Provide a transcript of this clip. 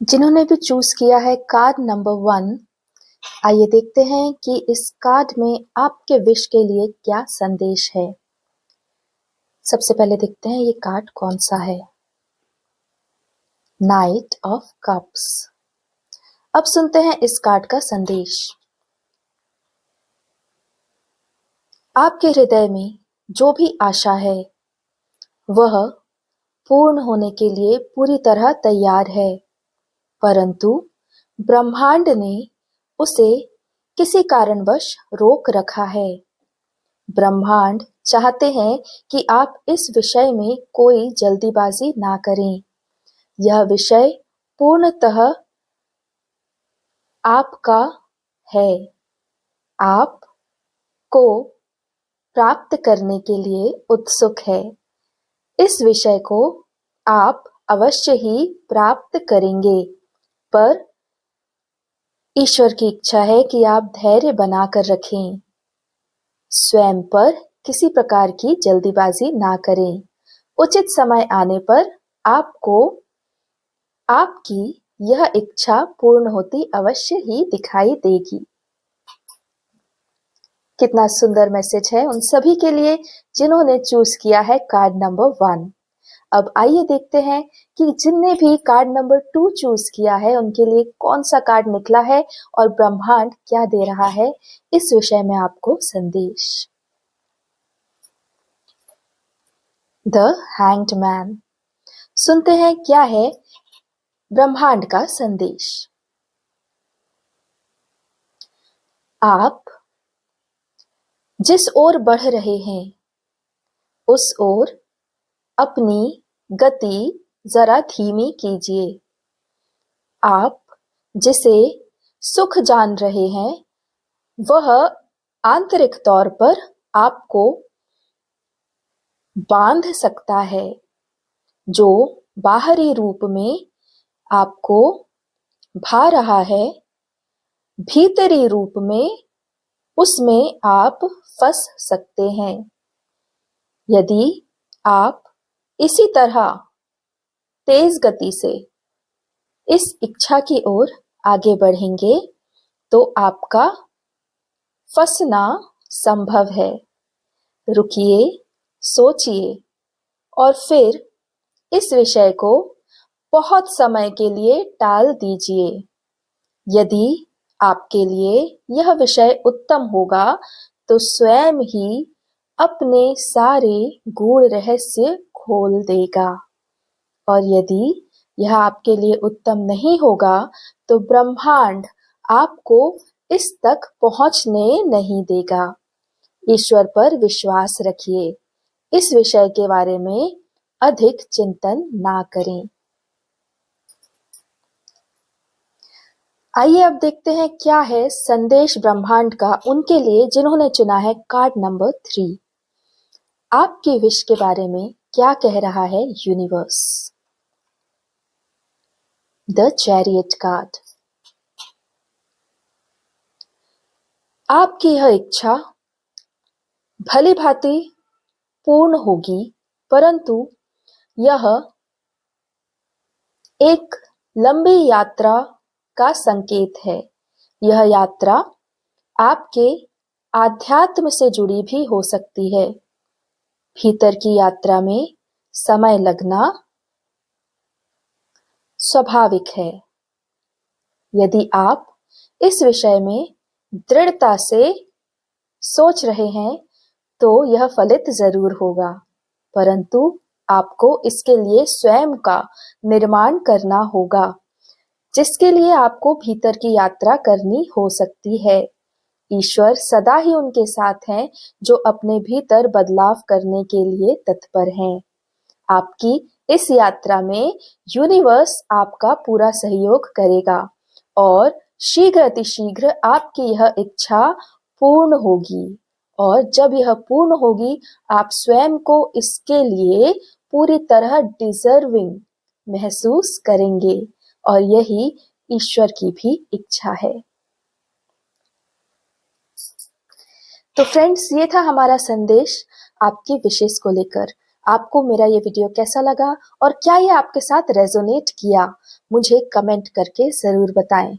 जिन्होंने भी चूज किया है कार्ड नंबर 1, आइए देखते हैं कि इस कार्ड में आपके विश के लिए क्या संदेश है। सबसे पहले देखते हैं ये कार्ड कौन सा है। Night of cups. अब सुनते हैं इस कार्ड का संदेश। आपके हृदय में जो भी आशा है वह पूर्ण होने के लिए पूरी तरह तैयार है, परंतु ब्रह्मांड ने उसे किसी कारणवश रोक रखा है। ब्रह्मांड चाहते हैं कि आप इस विषय में कोई जल्दीबाजी ना करें। यह विषय पूर्णतः आपका है। आपको प्राप्त करने के लिए उत्सुक है। इस विषय को आप अवश्य ही प्राप्त करेंगे, पर ईश्वर की इच्छा है कि आप धैर्य बनाकर रखें। स्वयं पर किसी प्रकार की जल्दीबाजी ना करें। उचित समय आने पर आपको आपकी यह इच्छा पूर्ण होती अवश्य ही दिखाई देगी। कितना सुंदर मैसेज है उन सभी के लिए जिन्होंने चूज किया है कार्ड नंबर 1। अब आइए देखते हैं कि जिनने भी कार्ड नंबर 2 चूज किया है उनके लिए कौन सा कार्ड निकला है और ब्रह्मांड क्या दे रहा है इस विषय में आपको संदेश। The hanged man. सुनते हैं क्या है ब्रह्मांड का संदेश। आप जिस ओर बढ़ रहे हैं उस ओर अपनी गति जरा धीमी कीजिए। आप जिसे सुख जान रहे हैं वह आंतरिक तौर पर आपको बांध सकता है, जो बाहरी रूप में आपको भा रहा है, भीतरी रूप में उसमें आप फंस सकते हैं। यदि आप इसी तरह तेज गति से इस इच्छा की ओर आगे बढ़ेंगे तो आपका फंसना संभव है। रुकिए, सोचिए और फिर इस विषय को बहुत समय के लिए टाल दीजिए। यदि आपके लिए यह विषय उत्तम होगा तो स्वयं ही अपने सारे गूढ़ रहस्य खोल देगा, और यदि यह आपके लिए उत्तम नहीं होगा तो ब्रह्मांड आपको इस तक पहुंचने नहीं देगा। ईश्वर पर विश्वास रखिए। इस विषय के बारे में अधिक चिंतन ना करें। आइए अब देखते हैं क्या है संदेश ब्रह्मांड का उनके लिए जिन्होंने चुना है कार्ड नंबर 3। आपकी विश के बारे में क्या कह रहा है यूनिवर्स। The chariot card. आपकी यह इच्छा भली भांति पूर्ण होगी, परंतु यह एक लंबी यात्रा का संकेत है। यह यात्रा आपके आध्यात्म से जुड़ी भी हो सकती है। भीतर की यात्रा में समय लगना स्वाभाविक है। यदि आप इस विषय में दृढ़ता से सोच रहे हैं तो यह फलित जरूर होगा, परंतु आपको इसके लिए स्वयं का निर्माण करना होगा, जिसके लिए आपको भीतर की यात्रा करनी हो सकती है। ईश्वर सदा ही उनके साथ हैं जो अपने भीतर बदलाव करने के लिए तत्पर हैं। आपकी इस यात्रा में यूनिवर्स आपका पूरा सहयोग करेगा और शीघ्र अतिशीघ्र आपकी यह इच्छा पूर्ण होगी, और जब यह पूर्ण होगी आप स्वयं को इसके लिए पूरी तरह डिजर्विंग महसूस करेंगे, और यही ईश्वर की भी इच्छा है। तो फ्रेंड्स, ये था हमारा संदेश आपकी विशेष को लेकर। आपको मेरा ये वीडियो कैसा लगा और क्या ये आपके साथ रेजोनेट किया, मुझे कमेंट करके ज़रूर बताएं।